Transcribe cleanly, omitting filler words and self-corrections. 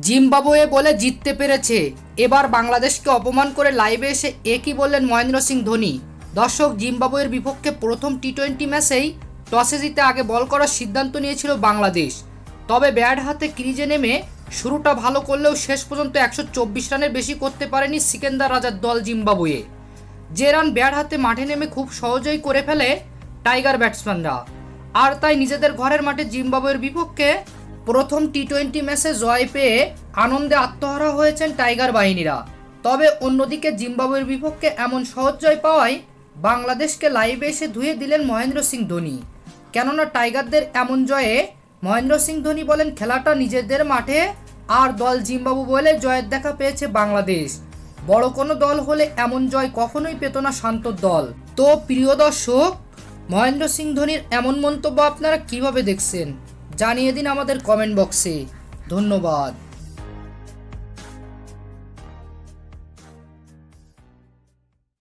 Zimbabwe বলে জিততে পেরেছে, এবার বাংলাদেশকে অপমান করে লাইভে এসে একই বললেন মহেন্দ্র সিং ধোনি। দর্শক, জিম্বাবুয়ের বিপক্ষে প্রথম টি-20 ম্যাচেই টসে জিতে আগে বল করার সিদ্ধান্ত নিয়েছিল বাংলাদেশ। তবে ব্যাট হাতে ক্রিজে নেমে শুরুটা ভালো করলেও শেষ পর্যন্ত 124 রানের বেশি করতে পারেনি সিকান্দার রাজার দল জিম্বাবুয়ে। যে রান ব্যাট হাতে মাঠে নেমে খুব সহজেই করে ফেলে টাইগার ব্যাটসম্যানরা, আর তাই নিজেদের ঘরের মাঠে জিম্বাবুয়ের বিপক্ষে প্রথম টি-20 ম্যাচে জয় পেয়ে আনন্দে আত্মহারা হয়েছেন টাইগার বাহিনীরা। তবে অন্যদিকে জিম্বাবুয়ের বিপক্ষে এমন সহজ জয় পাওয়ায় বাংলাদেশকে লাইভে এসে ধুয়ে দিলেন মহেন্দ্র সিং ধোনি। কেননা টাইগারদের এমন জয়ে মহেন্দ্র সিং ধোনি বলেন, খেলাটা নিজেদের মাঠে আর দল জিম্বাবু বলে জয়ের দেখা পেয়েছে বাংলাদেশ। বড় কোনো দল হলে এমন জয় কখনোই পেত না শান্ত দল। তো প্রিয় দর্শক, মহেন্দ্র সিং ধোনির এমন মন্তব্য আপনারা কিভাবে দেখছেন জানিয়ে দিন আমাদের কমেন্ট বক্সে। ধন্যবাদ।